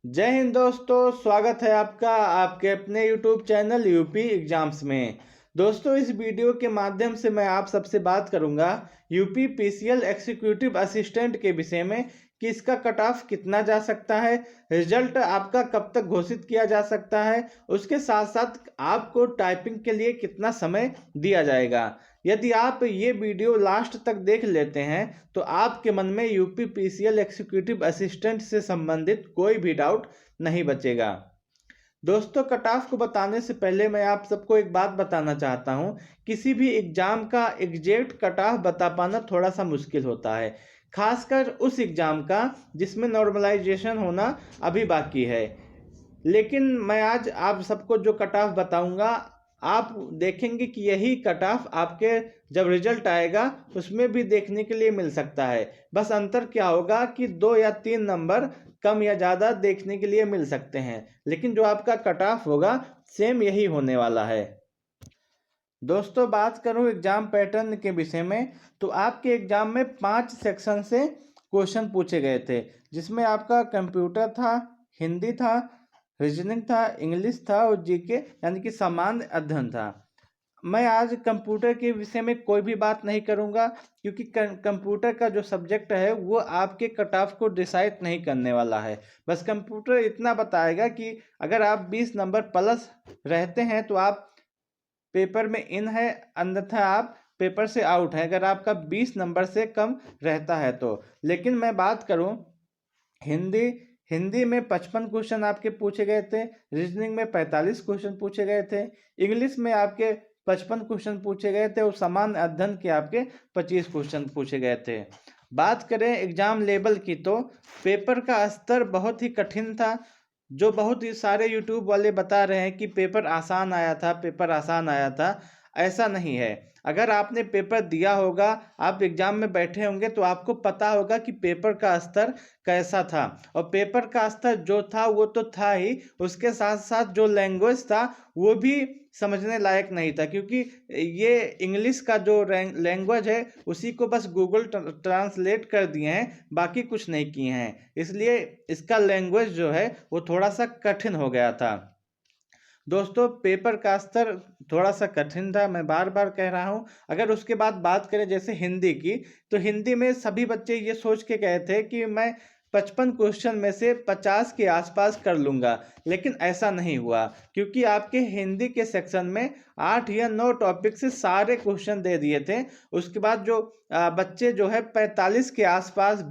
जय हिंद दोस्तों, स्वागत है आपका आपके अपने YouTube चैनल यूपी एग्जाम्स में। दोस्तों, इस वीडियो के माध्यम से मैं आप सबसे बात करूंगा यूपी पीसीएल एग्जीक्यूटिव असिस्टेंट के विषय में कि इसका कट ऑफ कितना जा सकता है, रिजल्ट आपका कब तक घोषित किया जा सकता है, उसके साथ साथ आपको टाइपिंग के लिए कितना समय दिया जाएगा। यदि आप ये वीडियो लास्ट तक देख लेते हैं तो आपके मन में यूपी पीसीएल एग्जीक्यूटिव असिस्टेंट से संबंधित कोई भी डाउट नहीं बचेगा। दोस्तों, कट ऑफ को बताने से पहले मैं आप सबको एक बात बताना चाहता हूं। किसी भी एग्जाम का एग्जैक्ट कट ऑफ बता पाना थोड़ा सा मुश्किल होता है, खासकर उस एग्जाम का जिसमें नॉर्मलाइजेशन होना अभी बाकी है। लेकिन मैं आज आप सबको जो कट ऑफ बताऊंगा, आप देखेंगे कि यही कट ऑफ आपके जब रिजल्ट आएगा उसमें भी देखने के लिए मिल सकता है। बस अंतर क्या होगा कि 2 या 3 नंबर कम या ज़्यादा देखने के लिए मिल सकते हैं, लेकिन जो आपका कट ऑफ होगा सेम यही होने वाला है। दोस्तों, बात करूं एग्जाम पैटर्न के विषय में, तो आपके एग्जाम में 5 सेक्शन से क्वेश्चन पूछे गए थे, जिसमें आपका कंप्यूटर था, हिंदी था, रीजनिंग था, इंग्लिश था और जीके यानी कि सामान्य अध्ययन था। मैं आज कंप्यूटर के विषय में कोई भी बात नहीं करूंगा, क्योंकि कंप्यूटर का जो सब्जेक्ट है वो आपके कट ऑफ को डिसाइड नहीं करने वाला है। बस कंप्यूटर इतना बताएगा कि अगर आप 20 नंबर प्लस रहते हैं तो आप पेपर में इन है, अन्यथा आप पेपर से आउट है अगर आपका 20 नंबर से कम रहता है तो। लेकिन मैं बात करूं हिंदी हिंदी में 55 क्वेश्चन आपके पूछे गए थे, रीजनिंग में 45 क्वेश्चन पूछे गए थे, इंग्लिश में आपके 55 क्वेश्चन पूछे गए थे और सामान्य अध्ययन के आपके 25 क्वेश्चन पूछे गए थे। बात करें एग्जाम लेवल की, तो पेपर का स्तर बहुत ही कठिन था। जो बहुत ही सारे यूट्यूब वाले बता रहे हैं कि पेपर आसान आया था, पेपर आसान आया था, ऐसा नहीं है। अगर आपने पेपर दिया होगा, आप एग्जाम में बैठे होंगे तो आपको पता होगा कि पेपर का स्तर कैसा था। और पेपर का स्तर जो था वो तो था ही, उसके साथ साथ जो लैंग्वेज था वो भी समझने लायक नहीं था, क्योंकि ये इंग्लिश का जो लैंग्वेज है उसी को बस गूगल ट्रांसलेट कर दिए हैं, बाकी कुछ नहीं किए हैं। इसलिए इसका लैंग्वेज जो है वो थोड़ा सा कठिन हो गया था। दोस्तों, पेपर का स्तर थोड़ा सा कठिन था, मैं बार बार कह रहा हूँ। अगर उसके बाद बात करें जैसे हिंदी की, तो हिंदी में सभी बच्चे ये सोच के गए थे कि मैं 55 क्वेश्चन में से 50 के आसपास कर लूँगा, लेकिन ऐसा नहीं हुआ, क्योंकि आपके हिंदी के सेक्शन में 8 या 9 टॉपिक से सारे क्वेश्चन दे दिए थे। उसके बाद जो बच्चे जो है 45 के आसपास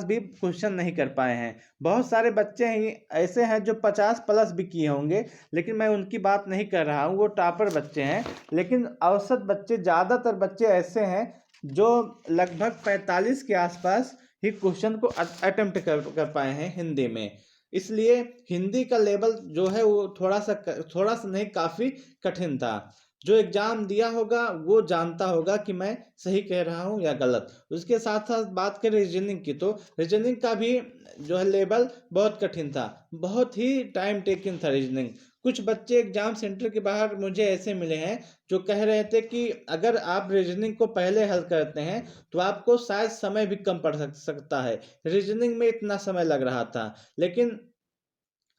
भी क्वेश्चन नहीं कर पाए हैं। बहुत सारे बच्चे ही ऐसे हैं जो 50 प्लस भी किए होंगे, लेकिन मैं उनकी बात नहीं कर रहा हूँ, वो टॉपर बच्चे हैं। लेकिन औसत बच्चे, ज़्यादातर बच्चे ऐसे हैं जो लगभग 45 के आसपास ही क्वेश्चन को अटेम्प्ट कर पाए हैं हिंदी में। इसलिए हिंदी का लेवल जो है वो थोड़ा सा नहीं, काफ़ी कठिन था। जो एग्जाम दिया होगा वो जानता होगा कि मैं सही कह रहा हूँ या गलत। उसके साथ साथ बात करें रीजनिंग की, तो रीजनिंग का भी जो है लेवल बहुत कठिन था, बहुत ही टाइम टेकिंग था रीजनिंग। कुछ बच्चे एग्जाम सेंटर के बाहर मुझे ऐसे मिले हैं जो कह रहे थे कि अगर आप रीजनिंग को पहले हल करते हैं तो आपको शायद समय भी कम पड़ सकता है, रीजनिंग में इतना समय लग रहा था। लेकिन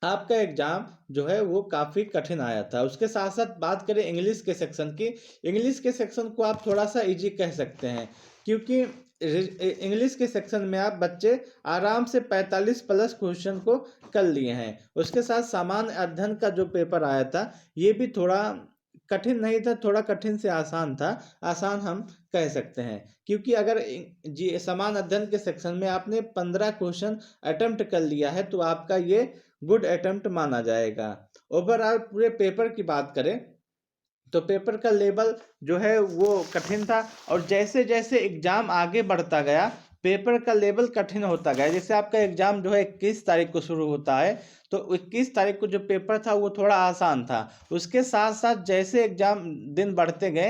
आपका एग्जाम जो है वो काफ़ी कठिन आया था। उसके साथ साथ बात करें इंग्लिश के सेक्शन की, इंग्लिश के सेक्शन को आप थोड़ा सा इजी कह सकते हैं, क्योंकि इंग्लिश के सेक्शन में आप बच्चे आराम से 45 प्लस क्वेश्चन को कर लिए हैं। उसके साथ सामान्य अध्ययन का जो पेपर आया था ये भी थोड़ा कठिन नहीं था, थोड़ा कठिन से आसान था, आसान हम कह सकते हैं। क्योंकि अगर जी सामान्य अध्ययन के सेक्शन में आपने 15 क्वेश्चन अटेम्प्ट कर लिया है तो आपका ये गुड अटेम्प्ट माना जाएगा। ओवरऑल पूरे पेपर की बात करें तो पेपर का लेवल जो है वो कठिन था, और जैसे जैसे एग्जाम आगे बढ़ता गया पेपर का लेवल कठिन होता गया। जैसे आपका एग्जाम जो है 21 तारीख को शुरू होता है, तो 21 तारीख को जो पेपर था वो थोड़ा आसान था। उसके साथ साथ जैसे एग्जाम दिन बढ़ते गए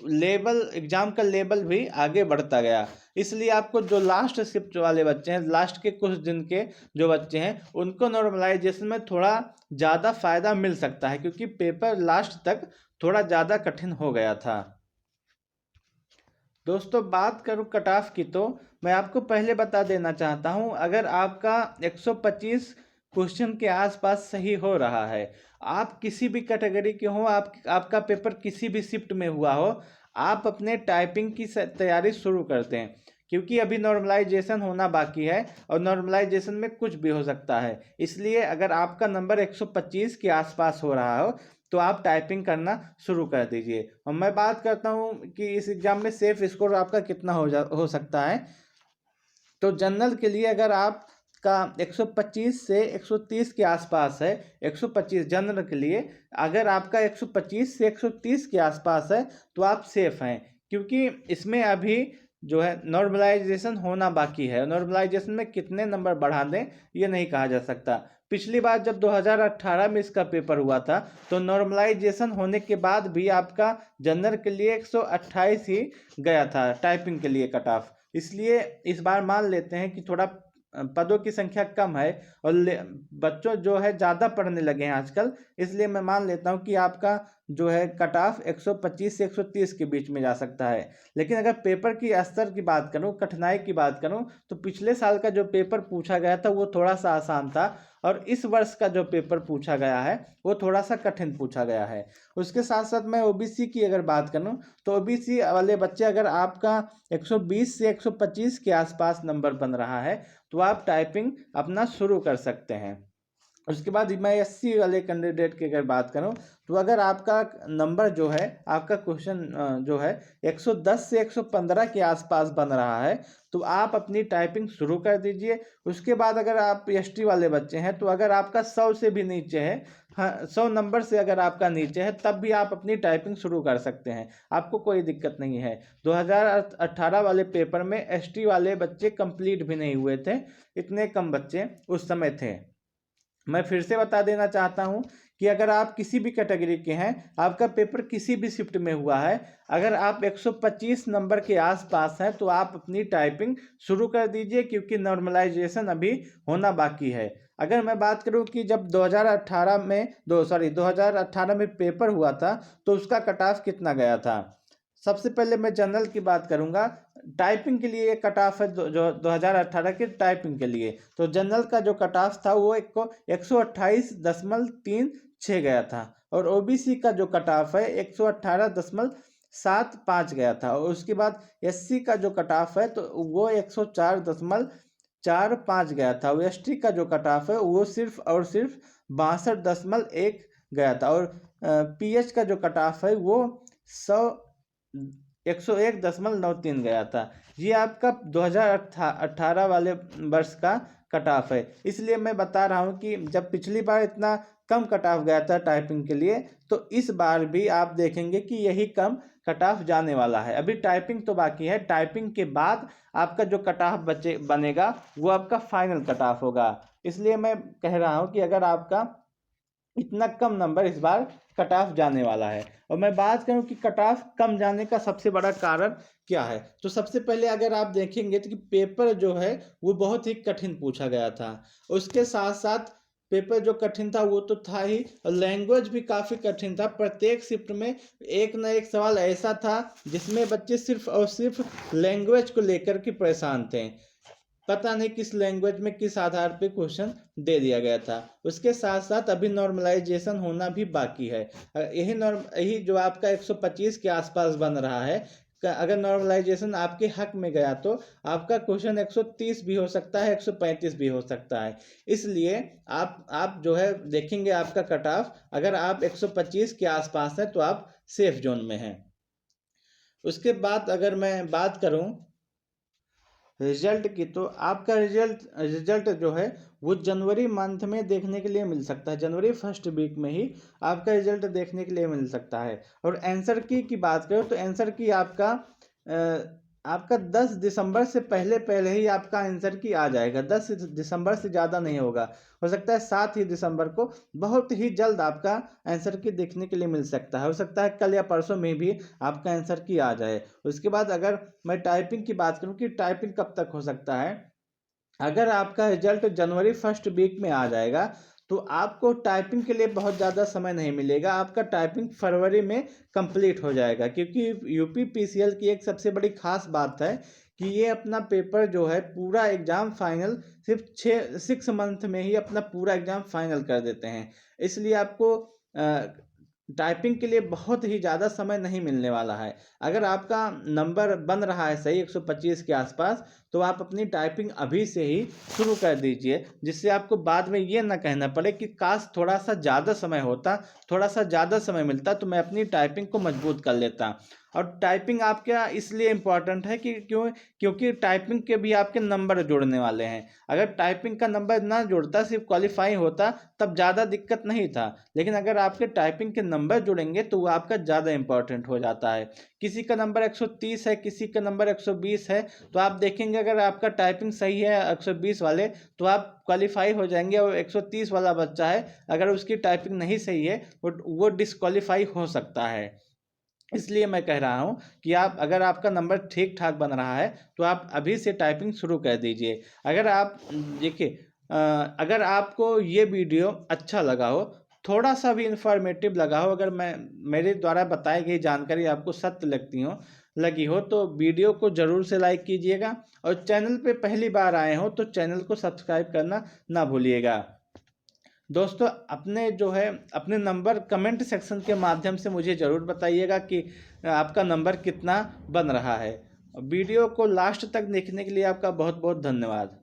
लेवल, एग्जाम का लेवल भी आगे बढ़ता गया। इसलिए आपको जो लास्ट शिफ्ट वाले बच्चे हैं, लास्ट के कुछ दिन के जो बच्चे हैं, उनको नॉर्मलाइजेशन में थोड़ा ज़्यादा फायदा मिल सकता है, क्योंकि पेपर लास्ट तक थोड़ा ज़्यादा कठिन हो गया था। दोस्तों बात करूं कट ऑफ की, तो मैं आपको पहले बता देना चाहता हूं, अगर आपका 125 क्वेश्चन के आसपास सही हो रहा है, आप किसी भी कैटेगरी के हो, आपका पेपर किसी भी शिफ्ट में हुआ हो, आप अपने टाइपिंग की तैयारी शुरू करते हैं, क्योंकि अभी नॉर्मलाइजेशन होना बाकी है और नॉर्मलाइजेशन में कुछ भी हो सकता है। इसलिए अगर आपका नंबर 125 के आसपास हो रहा हो तो आप टाइपिंग करना शुरू कर दीजिए। और मैं बात करता हूँ कि इस एग्ज़ाम में सेफ स्कोर आपका कितना हो सकता है। तो जनरल के लिए अगर आप का 125 से 130 के आसपास है, 125 जनरल के लिए अगर आपका 125 से 130 के आसपास है तो आप सेफ हैं, क्योंकि इसमें अभी जो है नॉर्मलाइजेशन होना बाकी है। नॉर्मलाइजेशन में कितने नंबर बढ़ा दें ये नहीं कहा जा सकता। पिछली बार जब 2018 में इसका पेपर हुआ था तो नॉर्मलाइजेशन होने के बाद भी आपका जनरल के लिए 128 ही गया था टाइपिंग के लिए कट ऑफ। इसलिए इस बार मान लेते हैं कि थोड़ा पदों की संख्या कम है और बच्चों जो है ज़्यादा पढ़ने लगे हैं आजकल, इसलिए मैं मान लेता हूं कि आपका जो है कट ऑफ 125 से 130 के बीच में जा सकता है। लेकिन अगर पेपर की स्तर की बात करूं, कठिनाई की बात करूं, तो पिछले साल का जो पेपर पूछा गया था वो थोड़ा सा आसान था और इस वर्ष का जो पेपर पूछा गया है वो थोड़ा सा कठिन पूछा गया है। उसके साथ साथ मैं ओबीसी की अगर बात करूं तो ओबीसी वाले बच्चे अगर आपका 120 से 125 के आसपास नंबर बन रहा है तो आप टाइपिंग अपना शुरू कर सकते हैं। उसके बाद मैं एससी वाले कैंडिडेट की अगर बात करूं तो अगर आपका नंबर जो है, आपका क्वेश्चन जो है 110 से 115 के आसपास बन रहा है तो आप अपनी टाइपिंग शुरू कर दीजिए। उसके बाद अगर आप एसटी वाले बच्चे हैं तो अगर आपका 100 से भी नीचे है, हाँ 100 नंबर से अगर आपका नीचे है तब भी आप अपनी टाइपिंग शुरू कर सकते हैं, आपको कोई दिक्कत नहीं है। 2018 वाले पेपर में एसटी वाले बच्चे कंप्लीट भी नहीं हुए थे, इतने कम बच्चे उस समय थे। मैं फिर से बता देना चाहता हूं कि अगर आप किसी भी कैटेगरी के हैं, आपका पेपर किसी भी शिफ्ट में हुआ है, अगर आप 125 नंबर के आसपास हैं तो आप अपनी टाइपिंग शुरू कर दीजिए, क्योंकि नॉर्मलाइजेशन अभी होना बाकी है। अगर मैं बात करूं कि जब 2018 में पेपर हुआ था तो उसका कट ऑफ कितना गया था। सबसे पहले मैं जनरल की बात करूंगा। टाइपिंग के लिए कट ऑफ है जो 2018 के टाइपिंग के लिए, तो जनरल का जो कट ऑफ था वो 128.36 गया था और ओबीसी का जो कट ऑफ है 118.75 गया था। और उसके बाद एससी का जो कट ऑफ है तो वो 104.45 गया था। और एसटी का जो कट ऑफ है वो सिर्फ और सिर्फ 62.1 गया था। और पीएच का जो कट ऑफ है वो 101.93 गया था। ये आपका 2018 वाले वर्ष का कट ऑफ है। इसलिए मैं बता रहा हूँ कि जब पिछली बार इतना कम कट ऑफ गया था टाइपिंग के लिए, तो इस बार भी आप देखेंगे कि यही कम कट ऑफ जाने वाला है। अभी टाइपिंग तो बाकी है, टाइपिंग के बाद आपका जो कट ऑफ बनेगा वो आपका फाइनल कट ऑफ होगा। इसलिए मैं कह रहा हूँ कि अगर आपका इतना कम नंबर इस बार कट ऑफ जाने वाला है। और मैं बात करूं कि कट ऑफ कम जाने का सबसे बड़ा कारण क्या है, तो सबसे पहले अगर आप देखेंगे तो कि पेपर जो है वो बहुत ही कठिन पूछा गया था। उसके साथ साथ पेपर जो कठिन था वो तो था ही, और लैंग्वेज भी काफ़ी कठिन था। प्रत्येक शिफ्ट में एक ना एक सवाल ऐसा था जिसमें बच्चे सिर्फ और सिर्फ लैंग्वेज को लेकर के परेशान थे। पता नहीं किस लैंग्वेज में किस आधार पे क्वेश्चन दे दिया गया था। उसके साथ साथ अभी नॉर्मलाइजेशन होना भी बाकी है। यही जो आपका 125 के आसपास बन रहा है, अगर नॉर्मलाइजेशन आपके हक में गया तो आपका क्वेश्चन 130 भी हो सकता है, 135 भी हो सकता है। इसलिए आप जो है देखेंगे आपका कट ऑफ, अगर आप 125 के आसपास हैं तो आप सेफ जोन में हैं। उसके बाद अगर मैं बात करूं रिजल्ट की, तो आपका रिजल्ट जो है वो जनवरी मंथ में देखने के लिए मिल सकता है। जनवरी फर्स्ट वीक में ही आपका रिजल्ट देखने के लिए मिल सकता है। और आंसर की बात करो तो आंसर की आपका 10 दिसंबर से पहले पहले ही आपका आंसर की आ जाएगा। 10 दिसंबर से ज़्यादा नहीं होगा, हो सकता है 7 ही दिसंबर को बहुत ही जल्द आपका आंसर की देखने के लिए मिल सकता है। हो सकता है कल या परसों में भी आपका आंसर की आ जाए। उसके बाद अगर मैं टाइपिंग की बात करूं कि टाइपिंग कब तक हो सकता है, अगर आपका रिजल्ट जनवरी फर्स्ट वीक में आ जाएगा तो तो आपको टाइपिंग के लिए बहुत ज़्यादा समय नहीं मिलेगा। आपका टाइपिंग फरवरी में कंप्लीट हो जाएगा, क्योंकि यूपीपीसीएल की एक सबसे बड़ी खास बात है कि ये अपना पेपर जो है पूरा एग्ज़ाम फाइनल सिर्फ 6 मंथ में ही अपना पूरा एग्ज़ाम फाइनल कर देते हैं। इसलिए आपको टाइपिंग के लिए बहुत ही ज़्यादा समय नहीं मिलने वाला है। अगर आपका नंबर बन रहा है सही 125 के आसपास, तो आप अपनी टाइपिंग अभी से ही शुरू कर दीजिए, जिससे आपको बाद में ये ना कहना पड़े कि काश थोड़ा सा ज़्यादा समय होता, थोड़ा सा ज़्यादा समय मिलता तो मैं अपनी टाइपिंग को मजबूत कर लेता। और टाइपिंग आपका इसलिए इम्पॉर्टेंट है कि क्योंकि टाइपिंग के भी आपके नंबर जोड़ने वाले हैं। अगर टाइपिंग का नंबर ना जोड़ता, सिर्फ क्वालिफाई होता, तब ज़्यादा दिक्कत नहीं था। लेकिन अगर आपके टाइपिंग के नंबर जुड़ेंगे तो वो आपका ज़्यादा इम्पोर्टेंट हो जाता है। किसी का नंबर 130 है, किसी का नंबर 120 है, तो आप देखेंगे अगर आपका टाइपिंग सही है 120 वाले, तो आप क्वालिफाई हो जाएंगे। और 130 वाला बच्चा है, अगर उसकी टाइपिंग नहीं सही है, वो डिस्क्वालीफाई हो सकता है। इसलिए मैं कह रहा हूँ कि आप, अगर आपका नंबर ठीक ठाक बन रहा है, तो आप अभी से टाइपिंग शुरू कर दीजिए। अगर आप देखिए, अगर आपको ये वीडियो अच्छा लगा हो, थोड़ा सा भी इंफॉर्मेटिव लगा हो, अगर मैं मेरे द्वारा बताई गई जानकारी आपको सत्य लगी हो, तो वीडियो को ज़रूर से लाइक कीजिएगा। और चैनल पे पहली बार आए हो तो चैनल को सब्सक्राइब करना ना भूलिएगा। दोस्तों, अपने नंबर कमेंट सेक्शन के माध्यम से मुझे ज़रूर बताइएगा कि आपका नंबर कितना बन रहा है। वीडियो को लास्ट तक देखने के लिए आपका बहुत बहुत धन्यवाद।